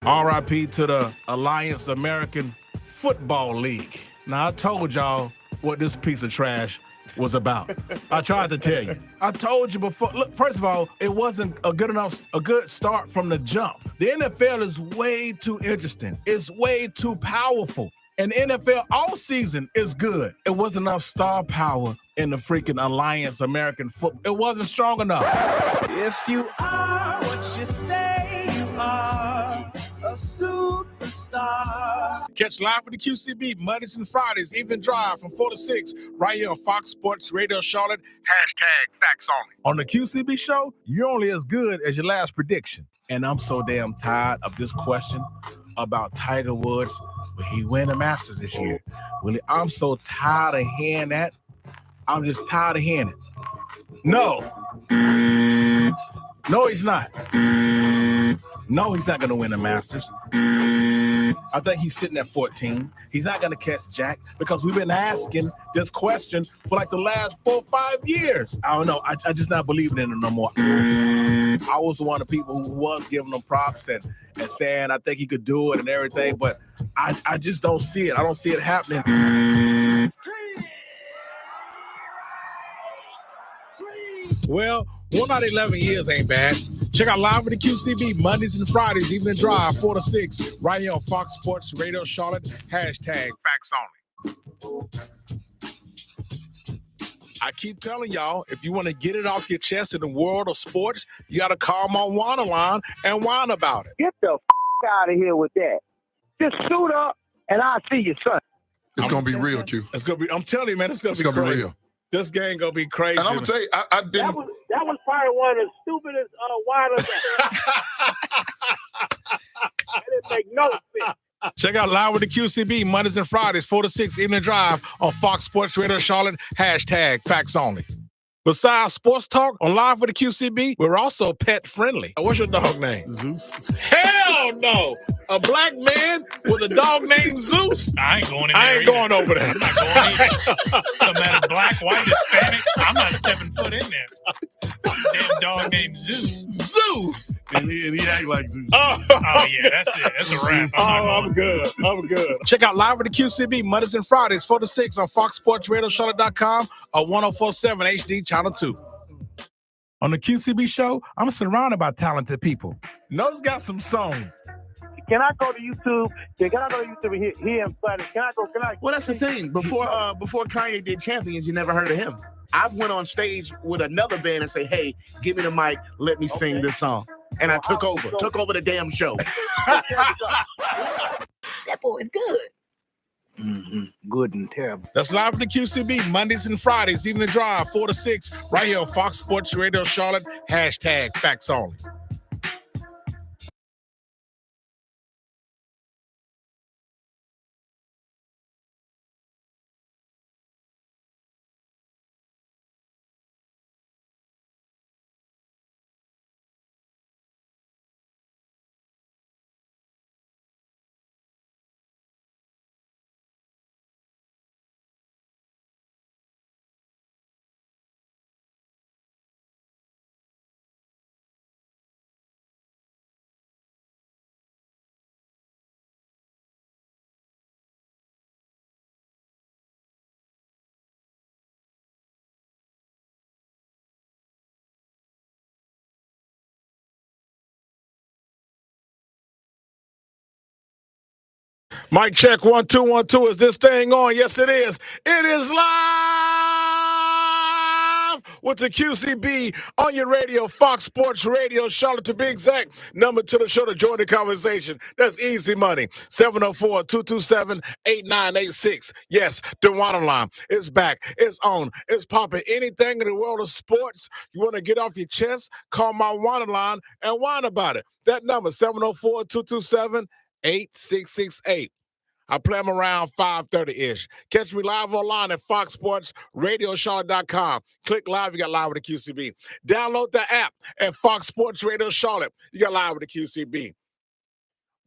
RIP to the Alliance American Football League. Now, I told y'all what this piece of trash was about. I tried to tell you. I told you before. Look, first of all, it wasn't a good start from the jump. The NFL is way too interesting. It's way too powerful. And the NFL all season is good. It wasn't enough star power in the freaking Alliance American Football. It wasn't strong enough. If you are what you say you are, a superstar. Catch live with the QCB Mondays and Fridays, evening drive from 4 to 6, right here on Fox Sports Radio Charlotte. #Facts Only. On the QCB show, you're only as good as your last prediction. And I'm so damn tired of this question about Tiger Woods. Will he win the Masters this year? I'm so tired of hearing that. I'm just tired of hearing it. No. No, he's not. No, he's not going to win the Masters. I think he's sitting at 14. He's not going to catch Jack because we've been asking this question for like the last 4 or 5 years. I don't know. I just not believing in it no more. I was one of the people who was giving him props and saying I think he could do it and everything, but I just don't see it. I don't see it happening. Well, 1 out of 11 years ain't bad. Check out Live with the QCB Mondays and Fridays, evening drive, 4 to 6, right here on Fox Sports Radio Charlotte. #Facts Only. I keep telling y'all, if you want to get it off your chest in the world of sports, you got to call my WHINER line and whine about it. Get the out of here with that. Just suit up and I'll see you, son. It's going to be real, Q. It's going to be, I'm telling you, man, it's going to be real. This game going to be crazy. And I'm going to tell you, I didn't. That was probably one of the stupidest whiners. That didn't make no sense. Check out Live with the QCB Mondays and Fridays, 4 to 6, evening drive on Fox Sports Radio Charlotte. #Facts Only. Besides sports talk on Live with the QCB, we're also pet friendly. What's your dog name? Zeus. Hell no! A black man with a dog named Zeus? I ain't going in there. I ain't going over there. I'm not going in there. No matter black, white, Hispanic, I'm not stepping foot in there. Damn dog named Zeus. Zeus! And he act like Zeus. Oh, yeah, that's it. That's a wrap. I'm good. Check out Live with the QCB Mondays and Fridays, 4 to 6 on FoxSportsRadioCharlotte.com or 104.7 HD Channel 2. On the QCB show, I'm surrounded by talented people. No's got some songs. Can I go to YouTube? Can I go to YouTube and hear him play? Can I go? Well, that's the thing. Before Kanye did Champions, you never heard of him. I went on stage with another band and say, "Hey, give me the mic, let me sing this song," and I took over the damn show. That boy is good. Mm-hmm. Good and terrible. That's Live with the QCB Mondays and Fridays, evening drive, 4 to 6, right here on Fox Sports Radio Charlotte. #Facts Only. Mic check, 1 2 1 2. Is this thing on? Yes, it is. It is live with the QCB on your radio, Fox Sports Radio Charlotte, to be exact. Number to the show to join the conversation. That's easy money. 704-227-8986. Yes, the WHINER line. It's back. It's on. It's popping. Anything in the world of sports you want to get off your chest, call my WHINER line and whine about it. That number, 704-227-8668. I play them around 5:30-ish. Catch me live online at FoxSportsRadioCharlotte.com. Click live, you got Live with the QCB. Download the app at Fox Sports Radio Charlotte. You got Live with the QCB.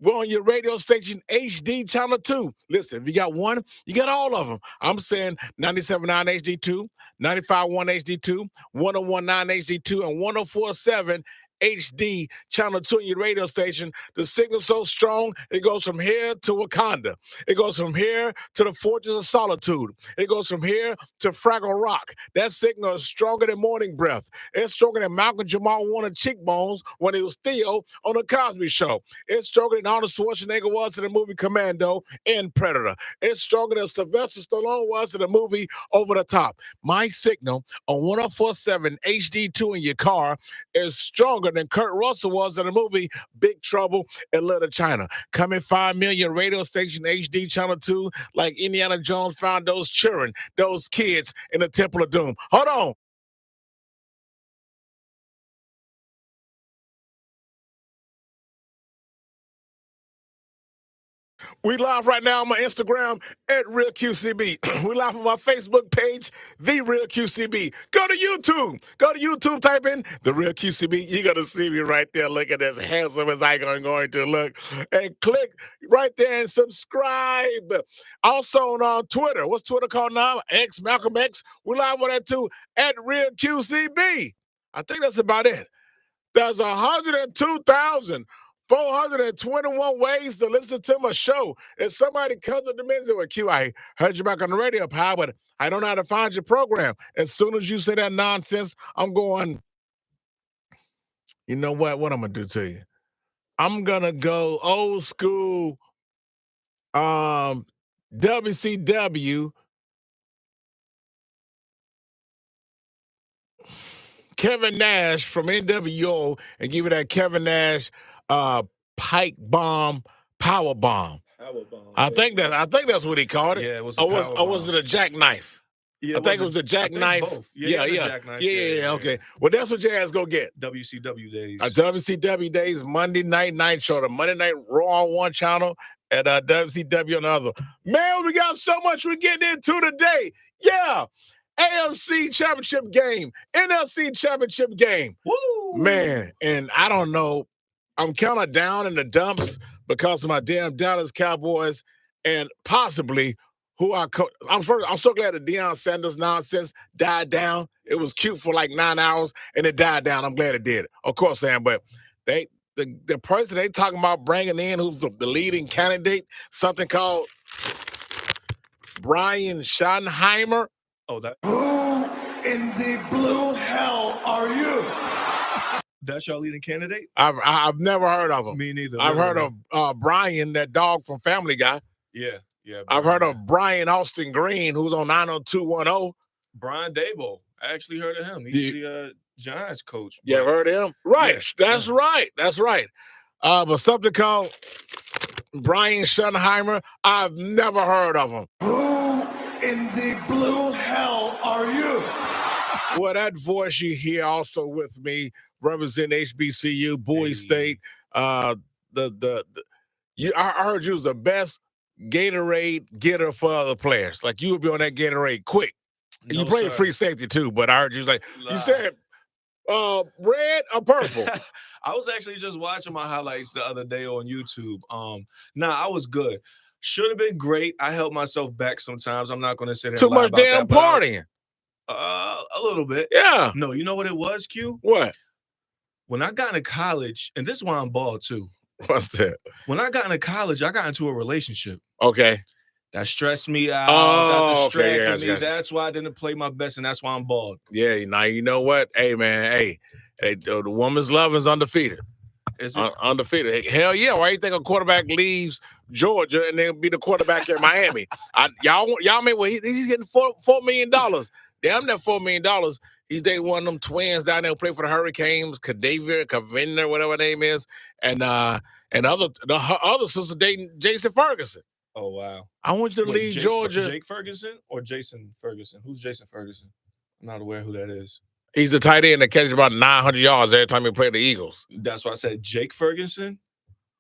We're on your radio station, HD Channel 2. Listen, if you got one, you got all of them. I'm saying 97.9 HD2, 95.1 HD2, 101.9 HD2, and 104.7 HD channel 2 on your radio station. The signal's so strong, it goes from here to Wakanda. It goes from here to the Fortress of Solitude. It goes from here to Fraggle Rock. That signal is stronger than morning breath. It's stronger than Malcolm Jamal Warner cheekbones when he was Theo on the Cosby Show. It's stronger than Arnold Schwarzenegger was in the movie Commando and Predator. It's stronger than Sylvester Stallone was in the movie Over the Top. My signal on 104.7 HD2 in your car is stronger than Kurt Russell was in the movie Big Trouble in Little China. Coming 5 million radio station HD channel 2, like Indiana Jones found those children, those kids in the Temple of Doom. Hold on. We live right now on my Instagram at Real QCB. We live on my Facebook page, The Real QCB. Go to YouTube. Go to YouTube, type in The Real QCB. You're going to see me right there looking as handsome as I'm going to look. And click right there and subscribe. Also on Twitter. What's Twitter called now? X, Malcolm X. We live on that too at Real QCB. I think that's about it. There's 102,421 ways to listen to my show. If somebody comes up to me and says, well, Q, I heard you back on the radio, pal, but I don't know how to find your program. As soon as you say that nonsense, I'm going, you know what? What I'm going to do to you? I'm going to go old school WCW. Kevin Nash from NWO and give you that Kevin Nash pipe bomb, power bomb. I think that's what he called it. Yeah, it was. Or was it a jackknife? Yeah, I think it was a jackknife. Both. Yeah. Jackknife. Yeah. Okay. Well, that's what your ass go get. WCW days. WCW days, Monday Night Show, the Monday Night Raw on one channel, and WCW on the other. Man, we got so much we're getting into today. Yeah. AFC championship game, NFC championship game. Woo! Man, and I don't know. I'm kind of down in the dumps because of my damn Dallas Cowboys and possibly who I'm so glad that Deion Sanders nonsense died down. It was cute for like 9 hours and it died down. I'm glad it did. Of course, Sam, but the person they talking about bringing in who's the leading candidate, something called Brian Schottenheimer. Oh, that. Who in the blue hell are you? That's your leading candidate? I've never heard of him. Me neither. I've heard of Brian, that dog from Family Guy. Yeah. I've heard of Brian Austin Green, who's on 90210. Brian Daboll. I actually heard of him. He's the Giants coach. Yeah, heard of him? Right. Yeah. That's right. That's right. But something called Brian Schottenheimer, I've never heard of him. Who in the blue hell are you? Well, that voice you hear also with me represent HBCU, Bowie State. I heard you was the best Gatorade getter for other players. Like you would be on that Gatorade quick. No, you played free safety too, but I heard you was like, you said red or purple? I was actually just watching my highlights the other day on YouTube. I was good. Should have been great. I held myself back sometimes. I'm not going to sit here. Too much damn partying. A little bit. Yeah. No, you know what it was, Q? What? When I got into college, and this is why I'm bald too. What's that? When I got into college, I got into a relationship. Okay. That stressed me out. Oh, that distracted okay. me. That's why I didn't play my best, and that's why I'm bald. Yeah. Now you know what? Hey, man. Hey, the woman's love is undefeated. Is it? Undefeated. Hell yeah. Why you think a quarterback leaves Georgia and then be the quarterback in Miami? Y'all mean, well, he's getting $4 million. Damn that $4 million. He's dating one of them twins down there who play for the Hurricanes, Kaviner, whatever her name is, and the other sister dating Jason Ferguson. Oh wow! I want you to leave Georgia. Jake Ferguson or Jason Ferguson? Who's Jason Ferguson? I'm not aware who that is. He's the tight end that catches about 900 yards every time he plays the Eagles. That's why I said Jake Ferguson.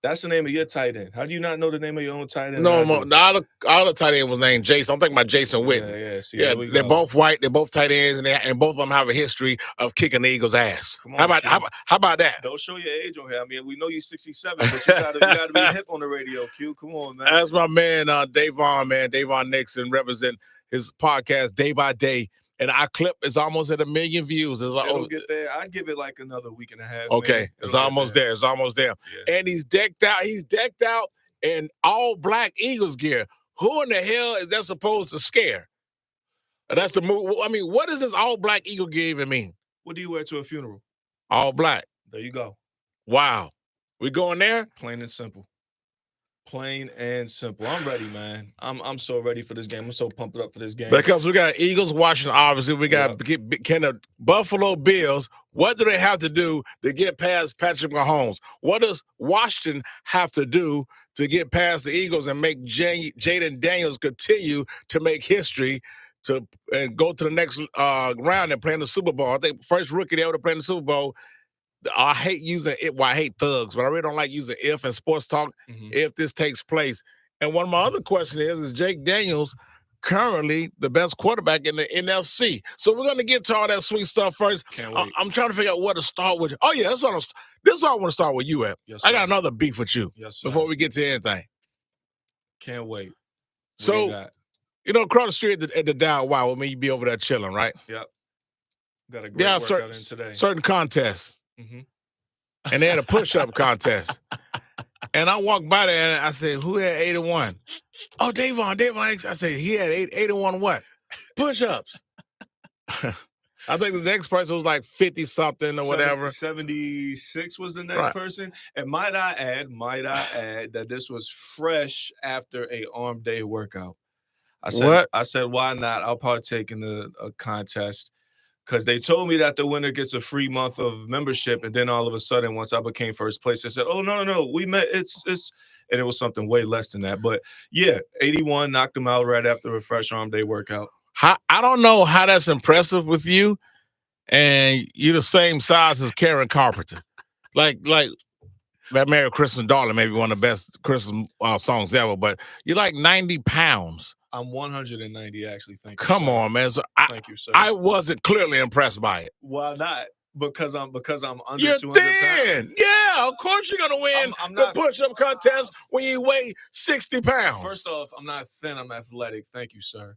That's the name of your tight end. How do you not know the name of your own tight end? No, the other tight end was named Jason. I'm thinking about Jason Witten. Yeah. They're both white. They're both tight ends, and both of them have a history of kicking the Eagles' ass. Come on, how about that? Don't show your age on here. I mean, we know you're 67, but you gotta be hip on the radio, Q. Come on, man. That's my man, Davon Nixon, represent his podcast Day by Day And our clip is almost at 1 million views. It'll get there. I'd give it like another week and a half. Okay, maybe. it's It'll get almost there. It's almost there. Yeah. And he's decked out. He's decked out in all black Eagles gear. Who in the hell is that supposed to scare? That's the move. I mean, what does this all black Eagle gear even mean? What do you wear to a funeral? All black. There you go. Wow. We going there? Plain and simple. Plain and simple. I'm ready, man. I'm so ready for this game. I'm so pumped up for this game. Because we got Eagles, Washington, obviously. We got can the Buffalo Bills, what do they have to do to get past Patrick Mahomes? What does Washington have to do to get past the Eagles and make Jayden Daniels continue to make history and go to the next round and play in the Super Bowl? I think first rookie ever to play in the Super Bowl. I hate using it. Well, I hate thugs, but I really don't like using if in sports talk if this takes place. And one of my other questions is Jake Daniels currently the best quarterback in the NFC? So we're going to get to all that sweet stuff first. Can't wait. I'm trying to figure out where to start with. Oh, yeah, this is what I want to start with you at. Yes, I sir. got another beef with you before we get to anything. Can't wait. So, across the street at the Down Wow with me, you be over there chilling, right? Yep. Got a great workout in today. Certain contests. Mm-hmm. And they had a push-up contest. And I walked by there and I said, who had 81? Oh, Davon. I said, he had 81 what? Push-ups. I think the next person was like 50-something or whatever. 76 was the next person. And might I add that this was fresh after a arm day workout. I said, why not? I'll partake in the contest. Because they told me that the winner gets a free month of membership, and then all of a sudden, once I became first place, they said, "Oh no, we met." It's and it was something way less than that. But yeah, 81 knocked him out right after a fresh arm day workout. I don't know how that's impressive with you, and you're the same size as Karen Carpenter, like that "Merry Christmas, Darling" may be one of the best Christmas songs ever. But you're like 90 pounds. I'm 190, actually. Thank you. Come on, man. So thank you, sir. I wasn't clearly impressed by it. Why not? Because I'm under you're 200 thin. pounds. Yeah, of course you're gonna win the push-up contest when you weigh 60 pounds. First off, I'm not thin. I'm athletic. Thank you, sir.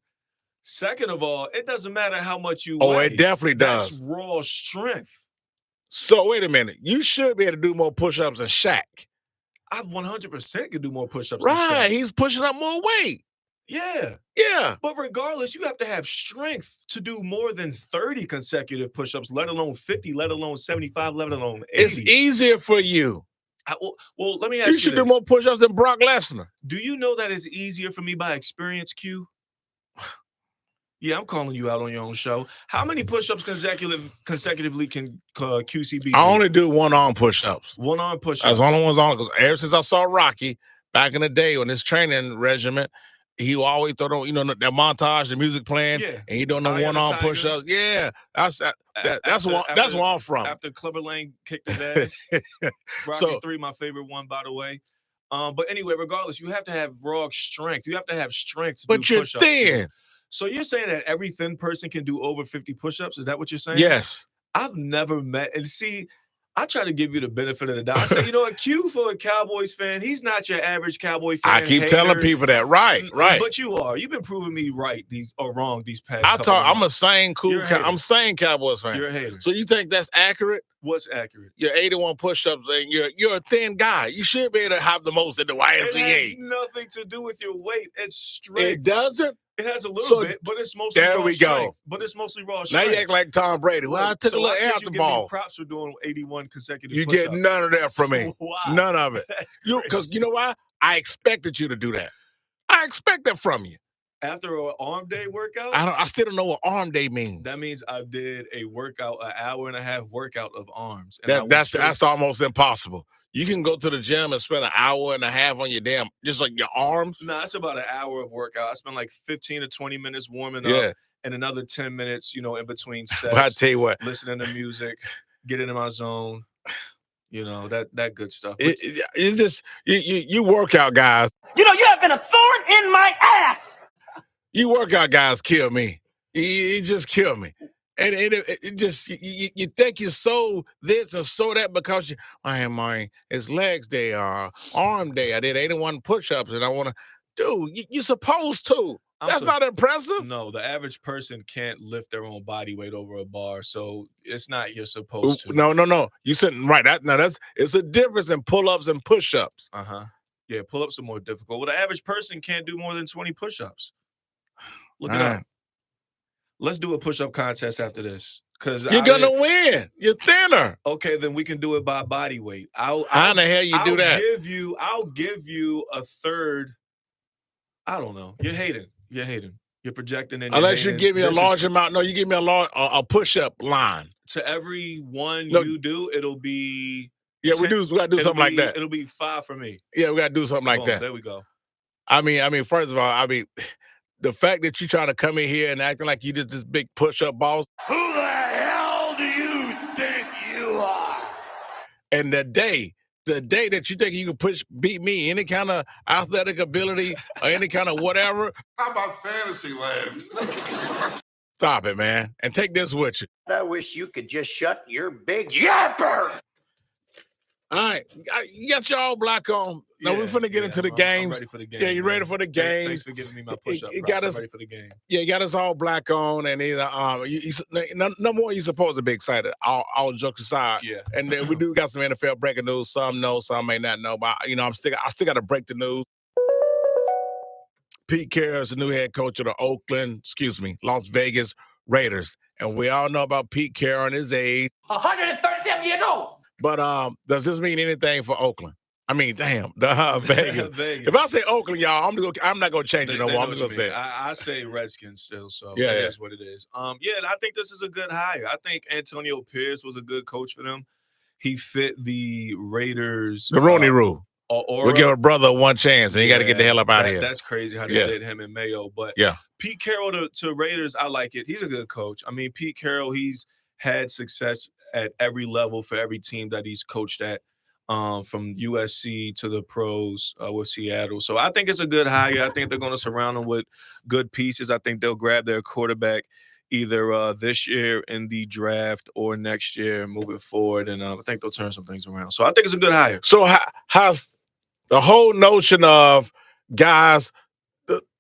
Second of all, it doesn't matter how much you weigh. Oh, it definitely does. That's raw strength. So wait a minute. You should be able to do more push-ups than Shaq. I 100% can do more push-ups. Right. Than Shaq. He's pushing up more weight. Yeah. Yeah. But regardless, you have to have strength to do more than 30 consecutive push-ups, let alone 50, let alone 75, let alone 80. It's easier for you. Well, let me ask you. You should do more push-ups than Brock Lesnar. Do you know that it's easier for me by experience, Q? Yeah, I'm calling you out on your own show. How many push-ups consecutively can QCB do? I only do one-arm push-ups. One-arm push-ups. That's the only ones on, because ever since I saw Rocky back in the day on his training regimen, he always throw on, that montage, the music playing, and he don't know one-arm push-ups. Yeah, that's where I'm from. After Clubber Lang kicked his ass. Rocky 3, my favorite one, by the way. But anyway, regardless, you have to have raw strength. You have to have strength to do push-ups. But you're thin. So you're saying that every thin person can do over 50 push-ups? Is that what you're saying? Yes. I've never met, and see, I try to give you the benefit of the doubt. I say, you know what, Q, for a Cowboys fan, he's not your average Cowboy fan. I keep telling people that. Right. But you are. You've been proving me right wrong these past I'm a sane I'm saying Cowboys fan. You're a hater. So you think that's accurate? What's accurate? You're 81 push-ups and you're a thin guy. You should be able to have the most in the YMCA. It has nothing to do with your weight. It's strength. It doesn't? It has a little bit, but it's mostly there raw we go. strength. But it's mostly raw strength. Now you act like Tom Brady. Well, I took a little air out the ball. Props for doing 81 consecutive You push-ups. get none of that from me. Wow. None of it. Because you know why? I expected you to do that. I expect that from you. After an arm day workout? I still don't know what arm day means. That means I did a workout, an hour and a half workout of arms. And that's almost impossible. You can go to the gym and spend an hour and a half on your just like your arms. No, that's about an hour of workout. I spent like 15 to 20 minutes warming up and another 10 minutes, in between sets. But I tell you what, listening to music, getting in my zone, that good stuff. It's just you workout guys. You have been a thorn in my ass. You workout guys kill me. You just kill me. And it just, you think you're so this and so that because it's legs day or arm day. I did 81 push-ups and I want to, dude, you're supposed to. That's not impressive. No, the average person can't lift their own body weight over a bar, so it's not you're supposed to. No. You said right. It's a difference in pull-ups and push-ups. Yeah, pull-ups are more difficult. Well, the average person can't do more than 20 push-ups. Look it up. Let's do a push-up contest after this. Because you're gonna win. You're thinner. Okay, then we can do it by body weight. How the hell you do that? I'll give you a third. I don't know. You're hating. You're projecting in. Unless you give me a large amount. No, you give me a push-up line. To every one you do, it'll be. Yeah, we gotta do something like that. It'll be 5 for me. Yeah, we gotta do something like that. There we go. I mean, first of all, the fact that you trying to come in here and acting like you just this big push-up boss. Who the hell do you think you are? And the day that you think you can beat me, any kind of athletic ability or any kind of whatever. How about fantasy land? Stop it, man. And take this with you. I wish you could just shut your big yapper. All right. You got your all black on. No, we're finna get into the games. I'm ready for the game. Yeah, you ready for the games? Thanks for giving me my push-up. I'm ready for the game. Yeah, you got us all black on, and number one, you're supposed to be excited. All jokes aside. Yeah. And then we do got some NFL breaking news. Some know, some may not know. But I still got to break the news. Pete Carroll is the new head coach of the Las Vegas Raiders, and we all know about Pete Carroll and his age. 137 years old. But does this mean anything for Oakland? I mean, damn, Vegas. Vegas. If I say Oakland, y'all, I'm not gonna change it no more. I'm just gonna say it. I say Redskins still, so yeah, that is what it is. Yeah, I think this is a good hire. I think Antonio Pierce was a good coach for them. He fit the Raiders. The Rooney Rule. We'll give a brother one chance, and you got to get the hell up out of here. That's crazy how they did him and Mayo. But Pete Carroll to Raiders, I like it. He's a good coach. I mean, Pete Carroll, he's had success at every level for every team that he's coached at, from USC to the pros with Seattle. So I think it's a good hire. I think they're going to surround him with good pieces. I think they'll grab their quarterback either this year in the draft or next year moving forward. And I think they'll turn some things around. So I think it's a good hire. So how's the whole notion of guys,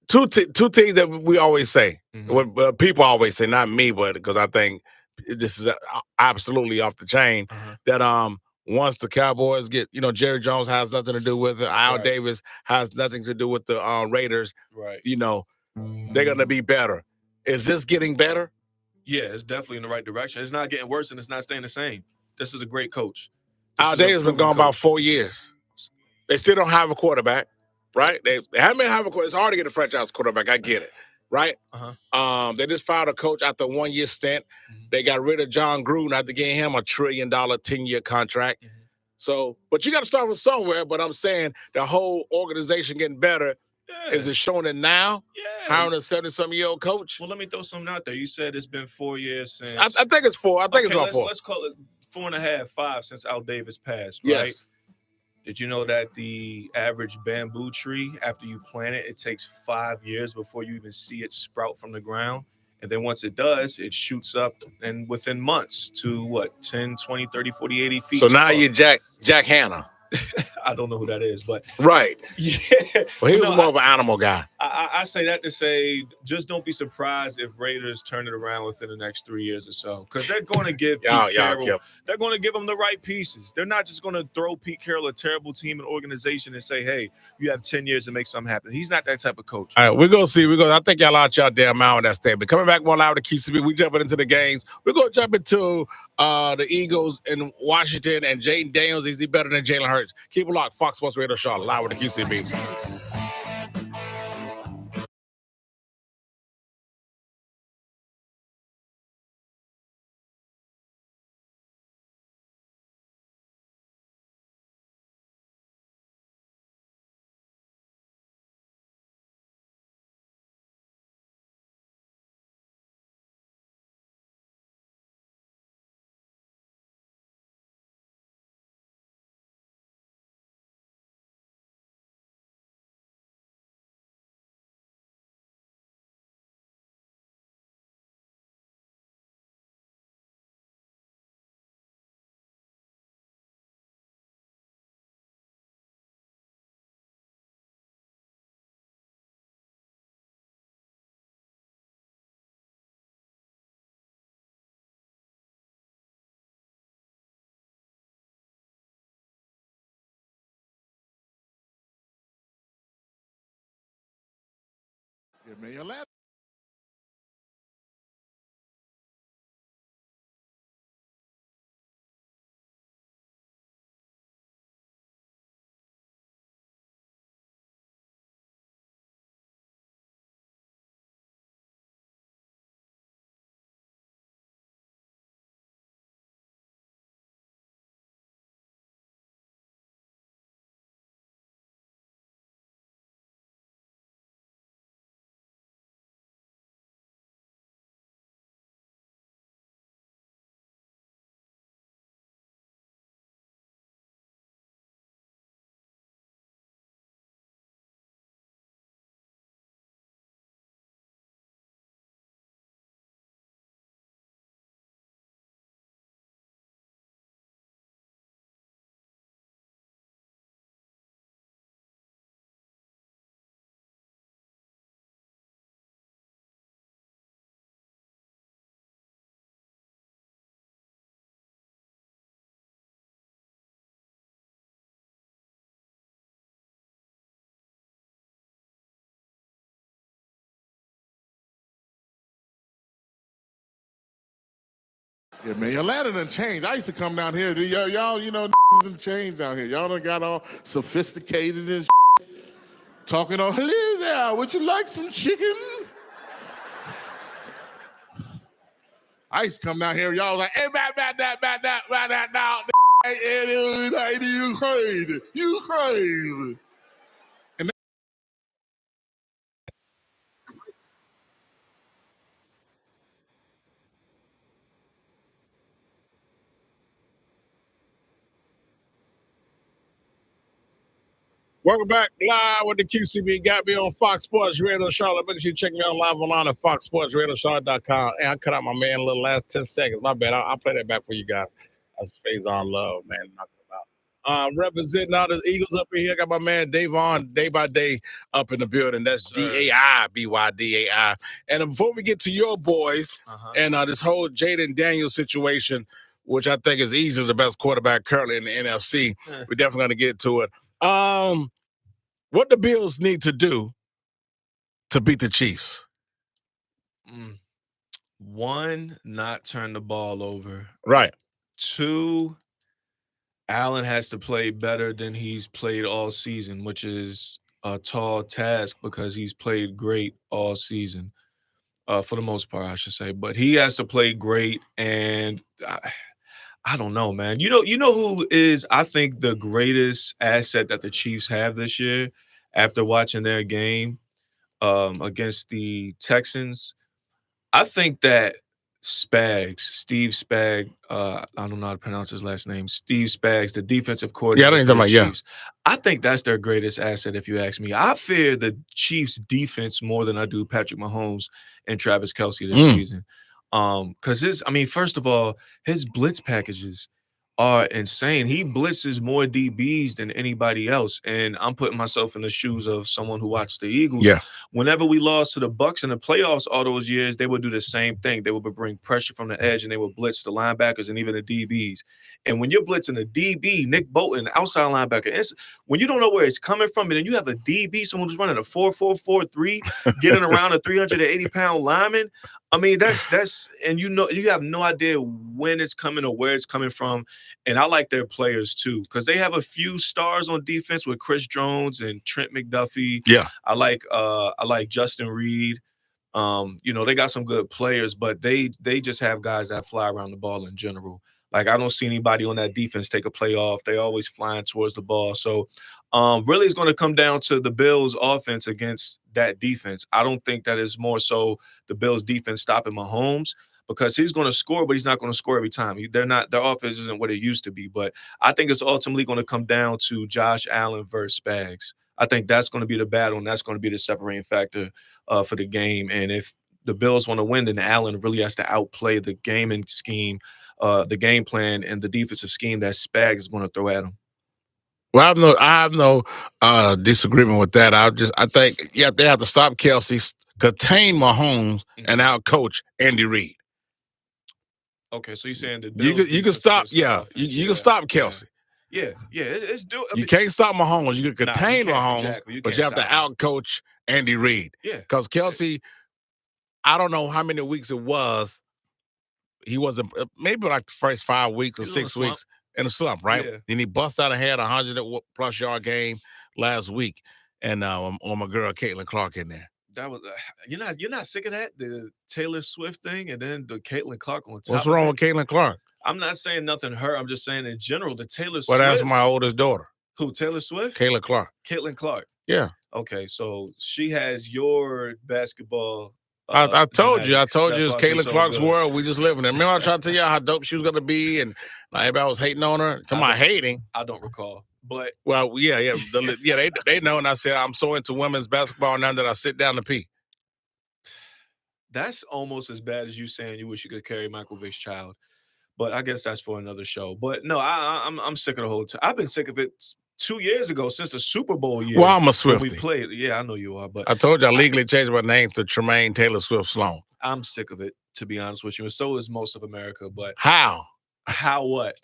two things that we always say, what people always say, not me, but because I think this is absolutely off the chain, that once the Cowboys get, Jerry Jones has nothing to do with it. Al Davis has nothing to do with the Raiders. Right. They're going to be better. Is this getting better? Yeah, it's definitely in the right direction. It's not getting worse and it's not staying the same. This is a great coach. Al Davis has been gone about 4 years. They still don't have a quarterback, right? They haven't been having a quarterback. It's hard to get a franchise quarterback. I get it, right? They just fired a coach after a 1 year stint. They got rid of John Gruden after giving him $1 trillion 10-year contract. So, but you got to start with somewhere. But I'm saying the whole organization getting better. Is it showing it now? Yeah. Hiring a 70-some-year-old coach? Well, let me throw something out there. You said it's been 4 years since. I think it's 4. I think it's about 4. Let's call it 4.5, 5 since Al Davis passed, right? Yes. Did you know that the average bamboo tree, after you plant it, it takes 5 years before you even see it sprout from the ground? And then once it does, it shoots up and within months to 10, 20, 30, 40, 80 feet. So now you're Jack Hanna. I don't know who that is, but right. Yeah. Well, he was more of an animal guy. I say that to say, just don't be surprised if Raiders turn it around within the next 3 years or so, because they're going to give Pete Carroll. They're going to give him the right pieces. They're not just going to throw Pete Carroll a terrible team and organization and say, "Hey, you have 10 years to make something happen." He's not that type of coach. All right, we're gonna see. I think y'all out your damn mind with that statement. Coming back more loud to QCB. We jumping into the games. We're gonna jump into the Eagles in Washington and Jayden Daniels. Is he better than Jalen Hurts? Keep it locked. Fox Sports Radio Charlotte, live with the QCB. Give me your ladder. Yeah, man, your ladder done changed. I used to come down here. Y'all, you know, done changed out here. Y'all done got all sophisticated and talking on, hello there, would you like some chicken? I used to come down here, y'all was like, hey, that, now. You crazy. You crazy. Welcome back live with the QCB. Got me on Fox Sports Radio Charlotte. Make sure you check me out live online at foxsportsradiocharlotte.com. And I cut out my man a little last 10 seconds. My bad. I'll play that back for you guys. That's Phase on Love, man. Representing all the Eagles up in here. I got my man Davon Day by Day up in the building. That's DAI. And before we get to your boys and this whole Jayden Daniels situation, which I think is easily the best quarterback currently in the NFC, we're definitely going to get to it. What the Bills need to do to beat the Chiefs? One, not turn the ball over. Right. Two, Allen has to play better than he's played all season, which is a tall task because he's played great all season, for the most part, I should say. But he has to play great, and I don't know, man. You know who is, I think, the greatest asset that the Chiefs have this year after watching their game against the Texans? I think that Steve Spag, I don't know how to pronounce his last name, Steve Spags, the defensive coordinator for the Chiefs. I think that's their greatest asset, if you ask me. I fear the Chiefs' defense more than I do Patrick Mahomes and Travis Kelce this season. Because first of all, his blitz packages are insane. He blitzes more DBs than anybody else. And I'm putting myself in the shoes of someone who watched the Eagles. Yeah. Whenever we lost to the Bucs in the playoffs all those years, they would do the same thing. They would bring pressure from the edge and they would blitz the linebackers and even the DBs. And when you're blitzing a DB, Nick Bolton, outside linebacker, when you don't know where it's coming from, and then you have a DB, someone who's running a 4.443, getting around a 380-pound lineman. And you have no idea when it's coming or where it's coming from. And I like their players too, because they have a few stars on defense with Chris Jones and Trent McDuffie. Yeah, I like Justin Reed. They got some good players, but they just have guys that fly around the ball in general. Like, I don't see anybody on that defense take a play off. They're always flying towards the ball. So really it's going to come down to the Bills' offense against that defense. I don't think that is more so the Bills' defense stopping Mahomes, because he's going to score, but he's not going to score every time. Their offense isn't what it used to be. But I think it's ultimately going to come down to Josh Allen versus Spags. I think that's going to be the battle, and that's going to be the separating factor for the game. And if the Bills want to win, then Allen really has to outplay the gaming scheme, the game plan, and the defensive scheme that Spags is going to throw at him. Well, I have no disagreement with that. I think they have to stop Kelce, contain Mahomes, and out-coach Andy Reid. Okay, so you're saying that you can stop, you can stop Kelce. Yeah, it's you can't stop Mahomes. You can contain Mahomes, but you have to out-coach Andy Reid. Yeah. Because Kelsey, I don't know how many weeks it was. He wasn't, maybe like the first 5 weeks or 6 weeks in a slump, right? Yeah. And he bust out ahead 100+ yard game last week. And on my girl Caitlin Clark in there. That was you're not sick of that, the Taylor Swift thing and then the Caitlin Clark on top. What's wrong with Caitlin Clark? I'm not saying nothing her. I'm just saying in general, the Taylor Well, Swift. that's my oldest daughter. Who, Taylor Swift? Caitlin Clark. Caitlin Clark. Yeah. Okay, so she has your basketball. I told you genetics. it's That's why Caitlin she's so Clark's good. world. We just live in it. Remember I tried to tell you how dope she was gonna be, and everybody was hating on her. To my hating. I don't recall, but well, yeah, they know. And I said I'm so into women's basketball now that I sit down to pee. that's almost as bad as you saying you wish you could carry Michael Vick's child. But I guess that's for another show. But no, I'm sick of the whole time. I've been sick of it 2 years ago since the Super Bowl year. Well, I'm a when Swiftie. we played. Yeah, I know you are. But I told you I legally changed my name to Tremaine Taylor Swift Sloan. I'm sick of it, to be honest with you. And so is most of America. But How? How what?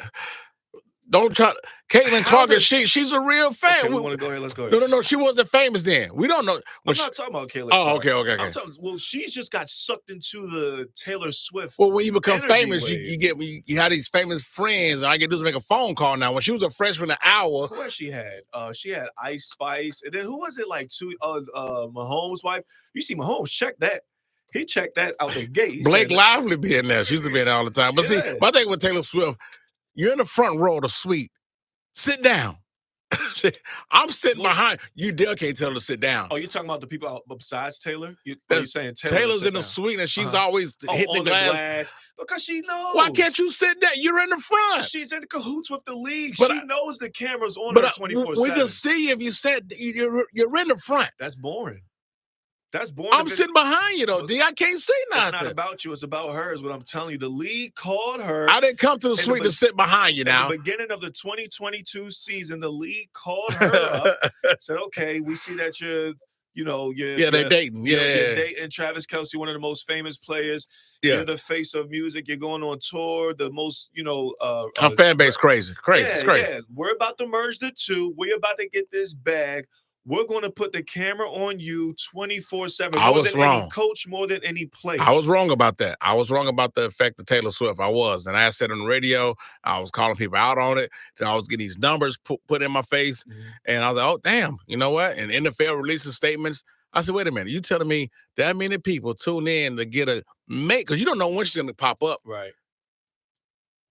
Don't try. Caitlin Clark, she's a real fan. Okay, we want to go ahead. Let's go ahead. No. She wasn't famous then. We don't know. I'm not talking about Caitlin Oh, Clark. okay. I'm talking, well, she's just got sucked into the Taylor Swift. Well, when you become energy famous, wave. you have these famous friends. All I can do is make a phone call now. When she was a freshman, an hour. Who else she had? She had Ice Spice, and then who was it? Like Mahomes' wife. You see, Mahomes checked that. He checked that out the gate. Blake Lively being there. She used to be there all the time. But see, my thing with Taylor Swift, you're in the front row of the suite. Sit down. I'm sitting behind. You still can't tell her to sit down. Oh, you're talking about the people out besides Taylor? You're saying Taylor's in the suite and she's always hitting the glass. Because she knows. Why can't you sit down? You're in the front. She's in cahoots with the league. But she knows the camera's on her 24/7. We can see if you said you're in the front. That's boring. That's boring. I'm sitting behind you, though, D. I can't see nothing. It's not about you. It's about her, is what I'm telling you. The league called her. I didn't come to the suite to sit behind you now. At the beginning of the 2022 season, the league called her up, said, okay, we see that you're they're dating. You're dating Travis Kelce, one of the most famous players. Yeah. You're the face of music. You're going on tour. The most, her fan base crazy. It's crazy. Yeah. We're about to merge the two. We're about to get this bag. We're going to put the camera on you 24/7. More than any coach, more than any player. I was wrong about that. I was wrong about the effect of Taylor Swift. I was. And I said on the radio, I was calling people out on it. I was getting these numbers put in my face. Mm-hmm. And I was like, oh, damn. You know what? And NFL releasing statements. I said, wait a minute. You telling me that many people tune in to get because you don't know when she's going to pop up. Right.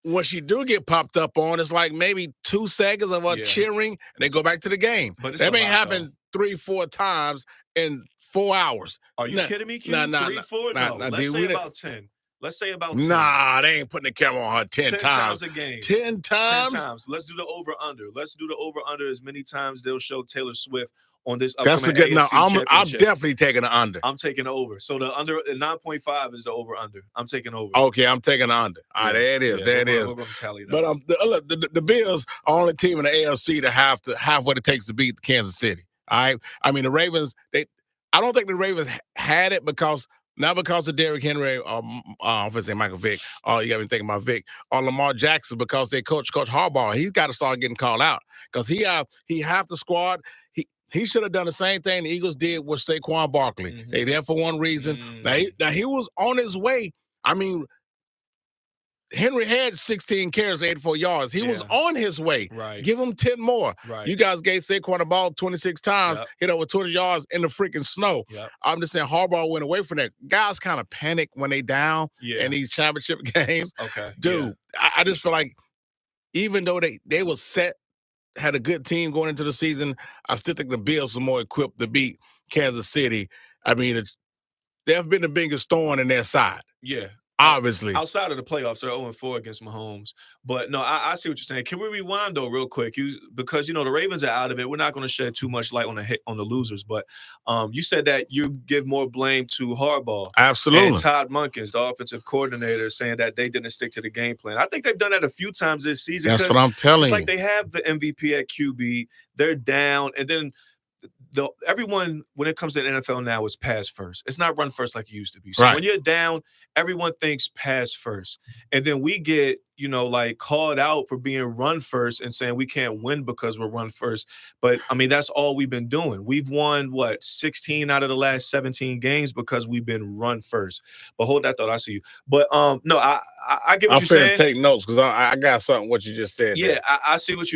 When she do get popped up on, it's like maybe 2 seconds of her cheering, and they go back to the game. But that may happen 3-4 times in 4 hours. Are you kidding me, Q? 3, 4? No. Let's say about 10. Let's say about 10. Nah, they ain't putting the camera on her 10 times. 10 times a game. 10 times? 10 times. Let's do the over-under. Let's do the over-under as many times they'll show Taylor Swift on this upcoming That's a good AFC no. I'm definitely taking the under. I'm taking the over. So the under 9.5 is the over-under. I'm taking over. Okay, I'm taking the under. All right, there it is. There it is. We're going to tally that. But the Bills are only team in the AFC to have what it takes to beat Kansas City. All right? I mean, the Ravens, I don't think the Ravens had it not because of Derrick Henry or I'm going to say Michael Vick. Oh, you got me thinking about Vick. Or Lamar Jackson because they Coach Harbaugh. He's got to start getting called out because he have the squad. He should have done the same thing the Eagles did with Saquon Barkley. Mm-hmm. They there for one reason. Mm-hmm. Now he was on his way. I mean, Henry had 16 carries, 84 yards. He was on his way. Right. Give him 10 more. Right. You guys gave Saquon the ball 26 times, hit over 20 yards in the freaking snow. Yep. I'm just saying Harbaugh went away from that. Guys kind of panic when they down in these championship games. Okay. Dude, I just feel like even though they were set, had a good team going into the season, I still think the Bills are more equipped to beat Kansas City. I mean, they've been the biggest thorn in their side. Yeah. Obviously. Outside of the playoffs, they're 0-4 against Mahomes. But no, I see what you're saying. Can we rewind though real quick? Because the Ravens are out of it. We're not going to shed too much light on the losers. But you said that you give more blame to Harbaugh. Absolutely. And Todd Monken, the offensive coordinator, saying that they didn't stick to the game plan. I think they've done that a few times this season. That's what I'm telling you. It's like they have the MVP at QB. They're down. And then everyone, when it comes to the NFL now, is pass first. It's not run first like it used to be. So Right. when you're down, everyone thinks pass first. And then we get, you know, like called out for being run first and saying we can't win because we're run first. But I mean, that's all we've been doing. We've won what, 16 out of the last 17 games because we've been run first. But hold that thought, I see you. But no, I get what I'm you're saying. finna take notes because I got something what you just said. Yeah, there. I see what you